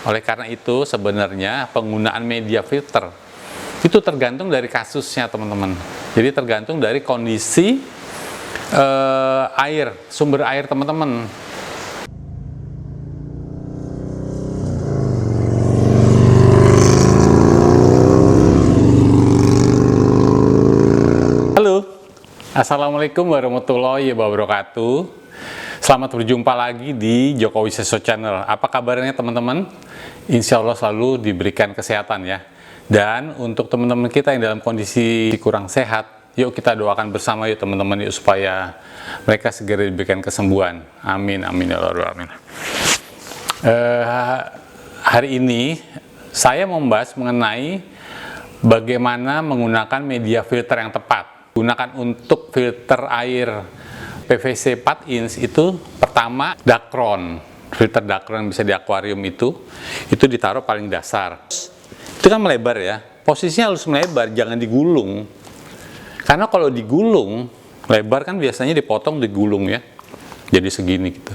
Oleh karena itu sebenarnya penggunaan media filter itu tergantung dari kasusnya teman-teman. Jadi tergantung dari kondisi air, sumber air teman-teman. Halo, Assalamualaikum warahmatullahi wabarakatuh. Selamat berjumpa lagi di Joko Wiseso Channel. Apa kabarnya teman-teman? Insya Allah selalu diberikan kesehatan ya. Dan untuk teman-teman kita yang dalam kondisi kurang sehat, yuk kita doakan bersama yuk teman-teman yuk supaya mereka segera diberikan kesembuhan. Amin, amin ya Allah, amin. Hari ini saya membahas mengenai bagaimana menggunakan media filter yang tepat. Gunakan untuk filter air PVC 4 inch itu pertama Dacron. Filter Dacron yang bisa di akuarium itu ditaruh paling dasar. Itu kan melebar ya. Posisinya harus melebar, jangan digulung. Karena kalau digulung, lebar kan biasanya dipotong digulung ya. Jadi segini gitu.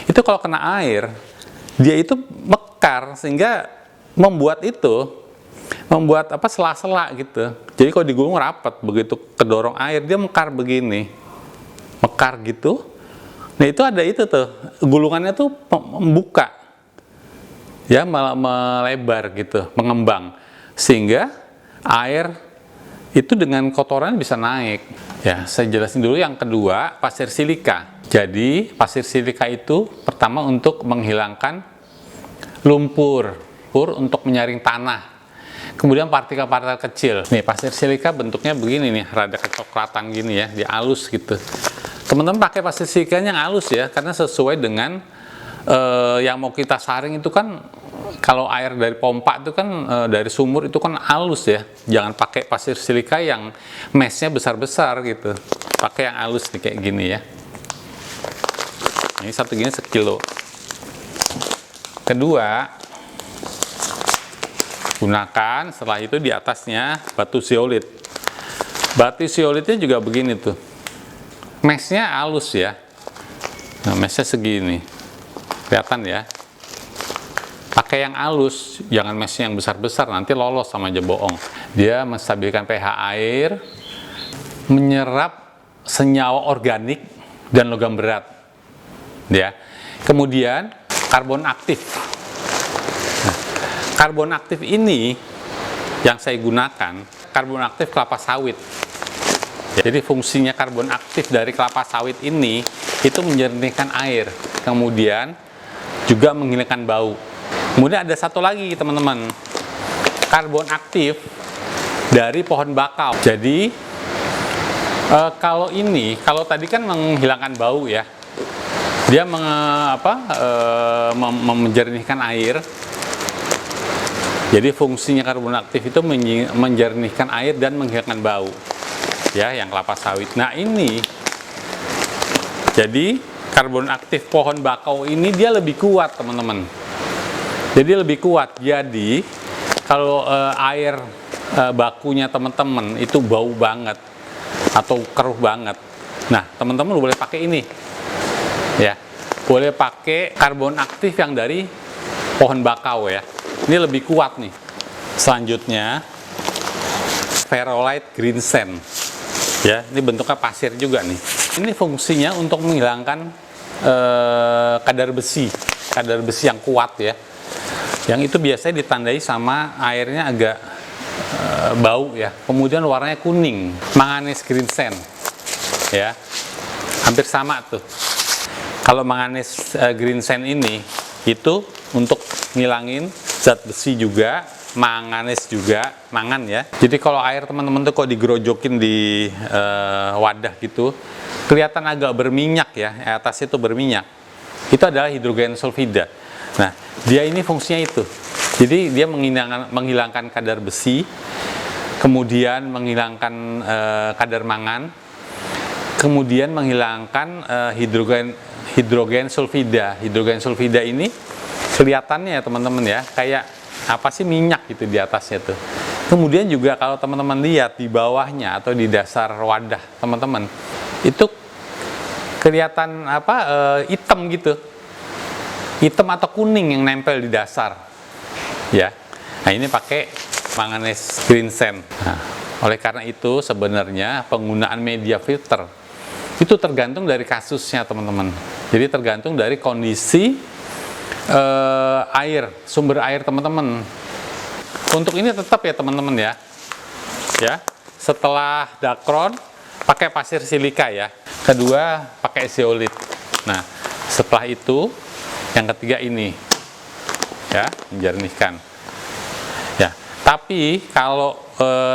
Itu kalau kena air, dia itu mekar sehingga membuat sela-sela gitu. Jadi kalau digulung rapat, begitu kedorong air dia mekar begini. Mekar gitu. Nah itu ada itu tuh, gulungannya tuh membuka. Ya, melebar gitu, mengembang. Sehingga air itu dengan kotoran bisa naik. Ya, saya jelasin dulu yang kedua, pasir silika. Jadi, pasir silika itu pertama untuk menghilangkan lumpur, untuk menyaring tanah. Kemudian partikel-partikel kecil. Nih, pasir silika bentuknya begini nih, rada kecoklatan gini ya, dia halus gitu. Teman-teman pakai pasir silika yang halus ya, karena sesuai dengan yang mau kita saring itu kan, kalau air dari pompa itu kan dari sumur itu kan halus ya. Jangan pakai pasir silika yang mesnya besar-besar gitu. Pakai yang halus nih kayak gini ya. Ini satu gini sekilo. Kedua, gunakan setelah itu di atasnya batu zeolit. Batu zeolitnya juga begini tuh. Mesnya halus ya. Nah, mesnya segini. Kelihatan ya. Pakai yang halus, jangan mesnya yang besar-besar, nanti lolos sama aja bohong. Dia menstabilkan pH air, menyerap senyawa organik dan logam berat. Ya. Kemudian karbon aktif. Nah, karbon aktif ini yang saya gunakan, karbon aktif kelapa sawit. Jadi fungsinya karbon aktif dari kelapa sawit ini itu menjernihkan air, kemudian juga menghilangkan bau. Kemudian ada satu lagi teman-teman, karbon aktif dari pohon bakau. Jadi kalau tadi kan menghilangkan bau ya, dia menjernihkan air. Jadi fungsinya karbon aktif itu menjernihkan air dan menghilangkan bau. Ya, yang kelapa sawit. Nah ini, jadi karbon aktif pohon bakau ini dia lebih kuat teman-teman. Jadi lebih kuat. Jadi kalau air bakunya teman-teman itu bau banget atau keruh banget, nah teman-teman boleh pakai ini. Ya, boleh pakai karbon aktif yang dari pohon bakau ya. Ini lebih kuat nih. Selanjutnya Ferrolite Green Sand. Ya, ini bentuknya pasir juga nih. Ini fungsinya untuk menghilangkan kadar besi yang kuat ya. Yang itu biasanya ditandai sama airnya agak bau ya. Kemudian warnanya kuning. Manganese Green Sand. Ya, hampir sama tuh. Kalau manganese Green Sand ini itu untuk ngilangin zat besi juga. Manganes juga, mangan ya. Jadi kalau air teman-teman tuh kok digerojokin di wadah gitu, kelihatan agak berminyak ya, atasnya itu berminyak. Itu adalah hidrogen sulfida. Nah, dia ini fungsinya itu. Jadi dia menghilangkan kadar besi, kemudian menghilangkan kadar mangan, kemudian menghilangkan hidrogen sulfida. Hidrogen sulfida ini kelihatannya ya teman-teman ya, kayak apa sih minyak gitu di atasnya tuh. Kemudian juga kalau teman-teman lihat di bawahnya atau di dasar wadah teman-teman, itu kelihatan hitam gitu, hitam atau kuning yang nempel di dasar. ya. Nah, ini pakai manganese green sand. Nah, oleh karena itu sebenarnya penggunaan media filter itu tergantung dari kasusnya, teman-teman. Jadi tergantung dari kondisi air, sumber air teman-teman. Untuk ini tetap ya teman-teman ya. Ya, setelah dakron pakai pasir silika ya. Kedua pakai zeolit. Nah, setelah itu yang ketiga ini ya, menjernihkan. Ya, tapi kalau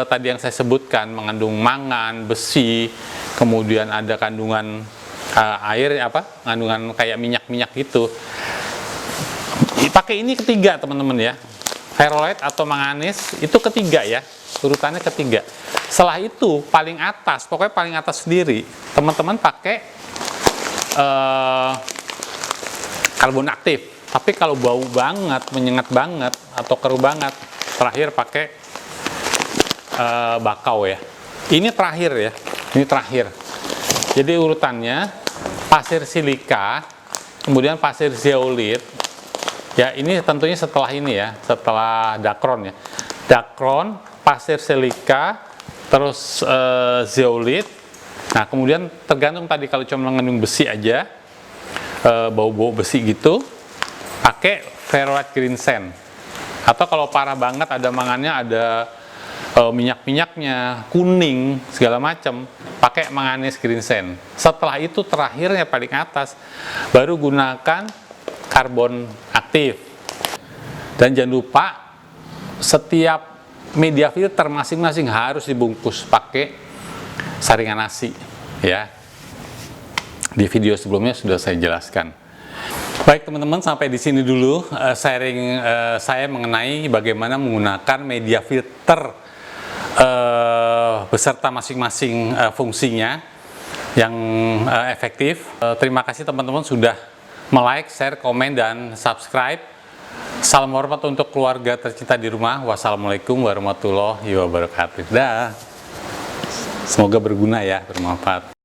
tadi yang saya sebutkan mengandung mangan, besi, kemudian ada kandungan air kandungan kayak minyak-minyak gitu. Pakai ini ketiga teman-teman ya. Ferroite atau manganis itu ketiga ya, urutannya ketiga. Setelah itu paling atas, pokoknya paling atas sendiri, teman-teman pakai karbon aktif. Tapi kalau bau banget, menyengat banget atau keruh banget, terakhir pakai bakau ya. Ini terakhir ya, ini terakhir. Jadi urutannya pasir silika, kemudian pasir zeolit. Ya, ini tentunya setelah ini ya, setelah dakron ya. Dakron, pasir silika, terus zeolit. Nah, kemudian tergantung tadi kalau cuma mengandung besi aja, bau-bau besi gitu, pakai ferroite green sand. Atau kalau parah banget ada mangannya, ada minyak-minyaknya, kuning, segala macam, pakai manganese green sand. Setelah itu terakhirnya paling atas, baru gunakan karbon aktif. Dan jangan lupa setiap media filter masing-masing harus dibungkus pakai saringan nasi ya. Di video sebelumnya sudah saya jelaskan. Baik teman-teman, sampai di sini dulu sharing saya mengenai bagaimana menggunakan media filter beserta masing-masing fungsinya yang efektif. Terima kasih teman-teman sudah like, share, komen, dan subscribe. Salam hormat untuk keluarga tercinta di rumah. Wassalamualaikum warahmatullahi wabarakatuh. Dah. Semoga berguna ya, bermanfaat.